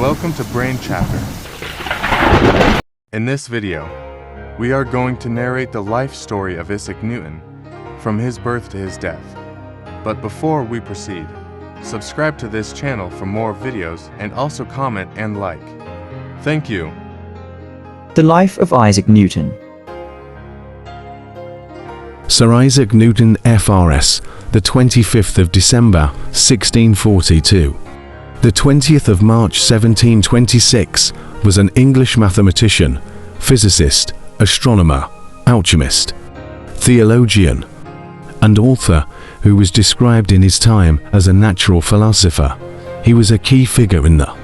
Welcome to Brain Chapter. In this video, we are going to narrate the life story of Issac Newton, from his birth to his death. But before we proceed, subscribe to this channel for more videos and also comment and like. Thank you. The life of Issac Newton. Sir Issac Newton FRS, the 25th of December, 1642. The 20th of March 1726 was an English mathematician, physicist, astronomer, alchemist, theologian, and author who was described in his time as a natural philosopher. He was a key figure in the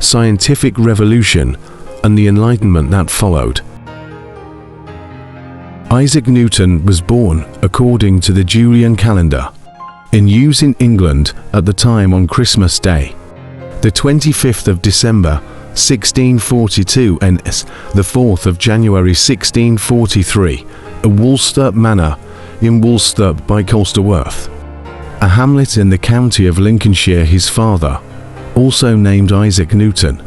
scientific revolution and the Enlightenment that followed. Issac Newton was born according to the Julian calendar, in use in England at the time on Christmas Day, the 25th of December 1642 and the 4th of January 1643, at Woolsthorpe Manor in Woolsthorpe by Colsterworth, a hamlet in the county of Lincolnshire. His father, also named Issac Newton,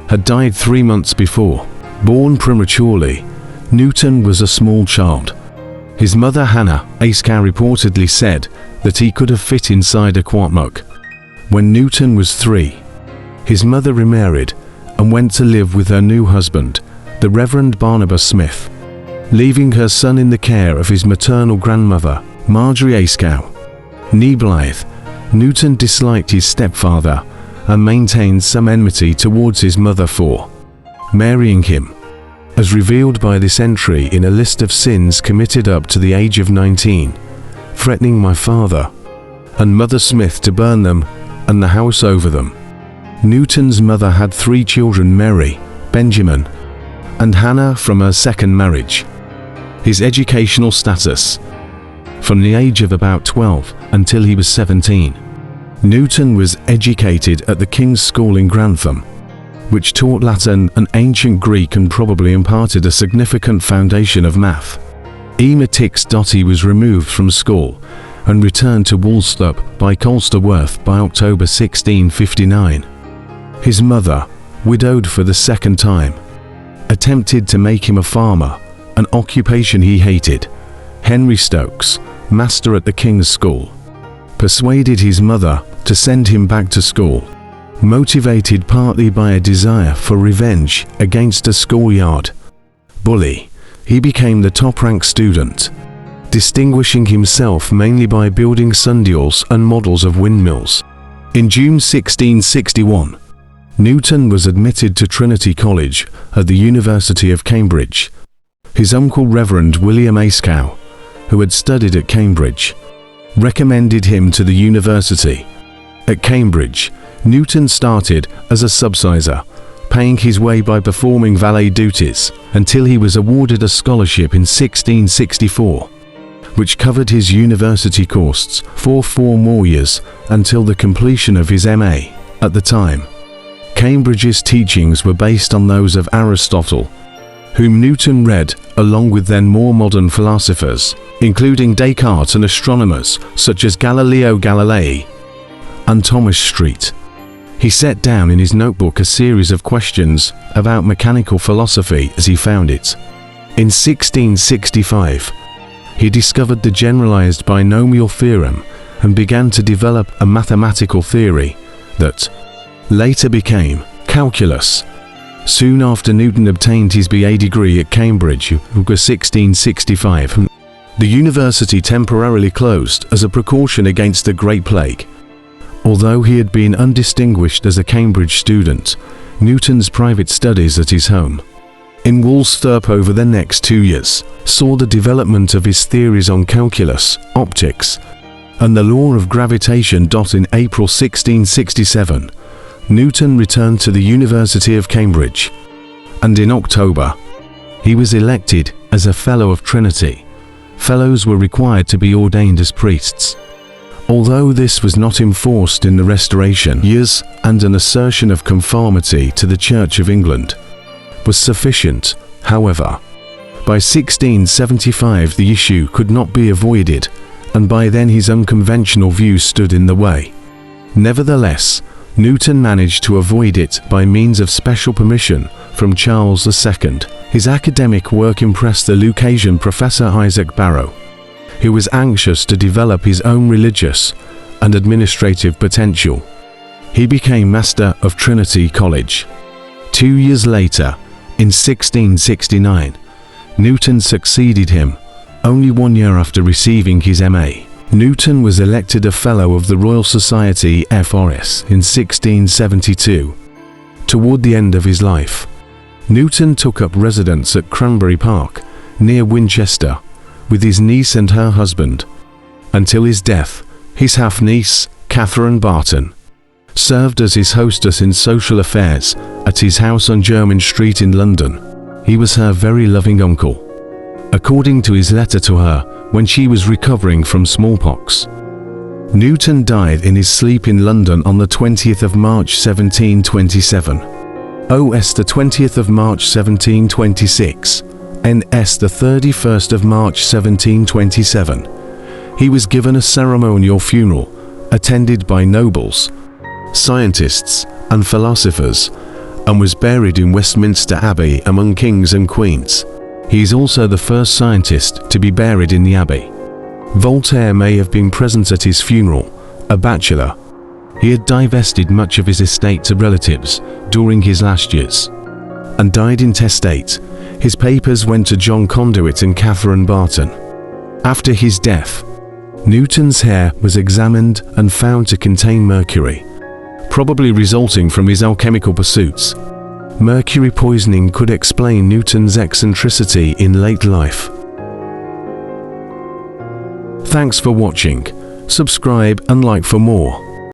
had died 3 months before. Born prematurely, Newton was a small child. His mother Hannah Ayscough reportedly said that he could have fit inside a quart mug. When Newton was 3, his mother remarried and went to live with her new husband, the Reverend Barnabas Smith, leaving her son in the care of his maternal grandmother, Marjorie Ayscough. Née Blythe, Newton disliked his stepfather and maintained some enmity towards his mother for marrying him, as revealed by this entry in a list of sins committed up to the age of 19, threatening my father and Mother Smith to burn them and the house over them. Newton's mother had 3 children, Mary, Benjamin, and Hannah, from her second marriage. His educational status. From the age of about 12 until he was 17, Newton was educated at the King's School in Grantham, which taught Latin and ancient Greek and probably imparted a significant foundation of math. He was removed from school and returned to Woolsthorpe by Colsterworth by October 1659. His mother, widowed for the second time, attempted to make him a farmer, an occupation he hated. Henry Stokes, master at the King's School, persuaded his mother to send him back to school, motivated partly by a desire for revenge against a schoolyard bully. He became the top-ranked student, distinguishing himself mainly by building sundials and models of windmills. In June 1661, Newton was admitted to Trinity College at the University of Cambridge. His uncle, Reverend William Ayscough, who had studied at Cambridge, recommended him to the university. At Cambridge, Newton started as a subsizar, paying his way by performing valet duties, until he was awarded a scholarship in 1664, which covered his university costs for 4 more years until the completion of his MA. At the time, Cambridge's teachings were based on those of Aristotle, whom Newton read along with then more modern philosophers, including Descartes, and astronomers such as Galileo Galilei and Thomas Street. He set down in his notebook a series of questions about mechanical philosophy as he found it. In 1665, he discovered the generalized binomial theorem and began to develop a mathematical theory that later became calculus. Soon after, Newton obtained his BA degree at Cambridge, August 1665. The university temporarily closed as a precaution against the Great Plague. Although he had been undistinguished as a Cambridge student, Newton's private studies at his home in Woolsthorpe over the next 2 years saw the development of his theories on calculus, optics, and the law of gravitation. In April 1667, Newton returned to the University of Cambridge, and in October, he was elected as a Fellow of Trinity. Fellows were required to be ordained as priests. Although this was not enforced in the Restoration years, and an assertion of conformity to the Church of England was sufficient, however, by 1675 the issue could not be avoided, and by then his unconventional views stood in the way. Nevertheless, Newton managed to avoid it by means of special permission from Charles II. His academic work impressed the Lucasian professor Isaac Barrow, who was anxious to develop his own religious and administrative potential. He became Master of Trinity College. 2 years later, in 1669, Newton succeeded him, only 1 year after receiving his MA. Newton was elected a Fellow of the Royal Society FRS in 1672. Toward the end of his life, Newton took up residence at Cranberry Park, near Winchester, with his niece and her husband. Until his death, his half-niece, Catherine Barton, served as his hostess in social affairs at his house on Jermyn Street in London. He was her very loving uncle, according to his letter to her when she was recovering from smallpox. Newton died in his sleep in London on the 20th of March 1727. OS the 20th of March 1726. NS the 31st of March 1727. He was given a ceremonial funeral, attended by nobles, scientists, and philosophers, and was buried in Westminster Abbey among kings and queens. He is also the first scientist to be buried in the Abbey. Voltaire may have been present at his funeral, a bachelor. He had divested much of his estate to relatives during his last years, and died intestate. His papers went to John Conduit and Catherine Barton. After his death, Newton's hair was examined and found to contain mercury, probably resulting from his alchemical pursuits. Mercury poisoning could explain Newton's eccentricity in late life. Thanks for watching. Subscribe and like for more.